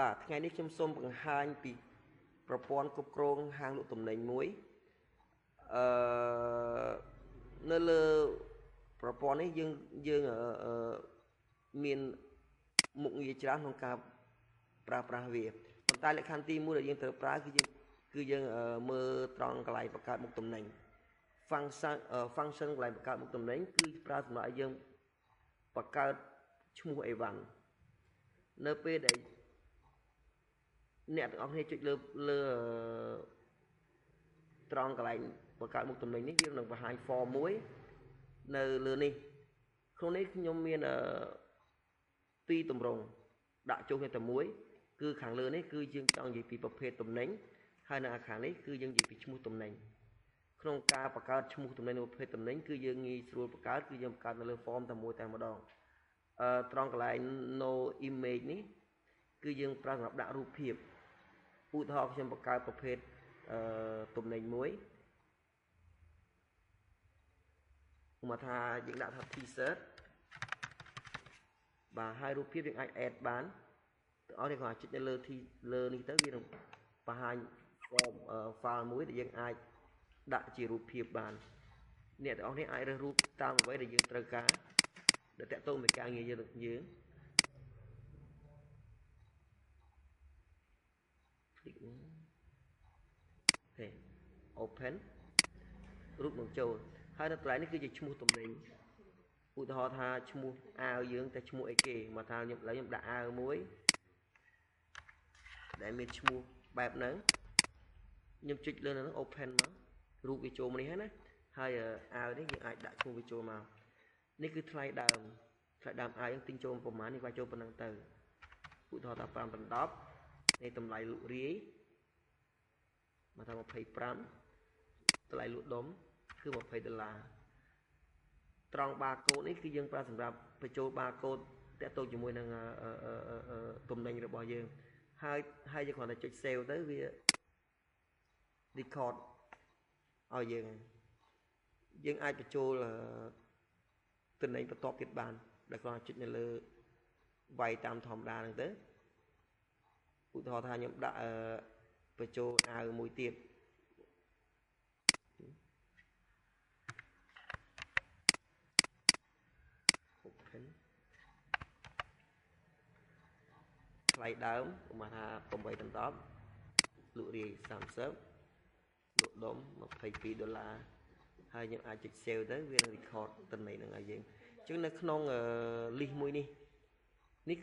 បាទថ្ងៃនេះខ្ញុំសូមបង្ហាញពីប្រព័ន្ធគ្រប់គ្រងហាងលក់ទំនិញមួយនៅលើប្រព័ន្ធនេះយើងមានមុខងារច្រើនក្នុងការប្រើប្រាស់វាប៉ុន្តែលក្ខខណ្ឌទី1ដែលយើងត្រូវប្រើគឺយើងមើលត្រង់កន្លែងបង្កើតមុខទំនិញ function កន្លែងបង្កើតមុខទំនិញគឺប្រើសម្រាប់ឲ្យយើងបង្កើតឈ្មោះអីវ៉ាន់នៅពេលដែលអ្នកទាំងអស់គ្នាចុចលើត្រង់កន្លែងបង្កើតមុខទំនិញនេះវានឹងបង្ហាញ form មួយនៅលើនេះក្នុងនេះខ្ញុំមានពីរទម្រង់ដាក់ចូលគ្នាតែមួយគឺខាងលើនេះគឺយើងចង់និយាយពីប្រភេទទំនិញហើយនៅខាងនេះគឺយើងនិយាយពីឈ្មោះទំនិញក្នុងការបង្កើតឈ្មោះទំនិញប្រភេទទំនិញគឺយើងងាយស្រួលបង្កើតគឺយើងបង្កើតនៅលើ form តែមួយតែម្ដងត្រង់កន្លែង no image នេះគឺយើងប្រើសម្រាប់ដាក់រូបភាពឧទាហរណ៍ខ្ញុំបង្កើតប្រភេទទំនិញមួយមកថាយើងដាក់ថា T-shirt បាទហើយរូបភាពយើងអាច add បានទាំងអស់នេះគាត់ចុចនៅលើនេះទៅវានឹងបង្ហាញ form file មួយដែលយើងអាចដាក់ជារូបភាពបានអ្នកទាំងអស់នេះអាចរើសរូបតាមអ្វីដែលយើងត្រូវការដែលតាក់ទងនឹងការងារយើង click នេះ open រូបនឹងចូលហើយនៅកន្លែងនេះគឺជាឈ្មោះទំនិញឧទាហរណ៍ថាឈ្មោះអាវយើងតែឈ្មោះអីគេមកថាខ្ញុំដាក់អាវមួយដែលមានឈ្មោះបែបហ្នឹងខ្ញុំចុចលើនឹង open មករូបវាចូលមកនេះហើយណាហើយអាវនេះយើងអាចដាក់ឈ្មោះវាចូលមកនេះគឺថ្លៃដើមអាវយើងទិញចូលប្រហែលនេះវាចូលប៉ុណ្ណឹងទៅឧទាហរណ៍ថា5ដល់10នេះតម្លៃលក់រាយមកថា25តម្លៃលក់ដុំគឺ$20ត្រង់បាកូដនេះគឺយើងប្រើសម្រាប់បញ្ចូលបាកូដតាក់ទងជាមួយនឹងទំនិញរបស់យើងហើយយើងគ្រាន់តែចុច save ទៅវា record ឲ្យយើងអាចបញ្ចូលទំនិញបន្ទាប់ទៀតបានដែលគ្រាន់តែចុចនៅលើវាយតាមធម្មតាហ្នឹងទៅឧទាហរណ៍ថាខ្ញុំដាក់បញ្ចូលអាវមួយទៀតថ្លៃដើមប្រហែលថា8ដល់10លក់រាយ30លក់ដុំ$22ហើយខ្ញុំអាចចុច save ទៅវានឹង record ទំនិញហ្នឹងឲ្យយើងអញ្ចឹងនៅក្នុង list មួយនេះ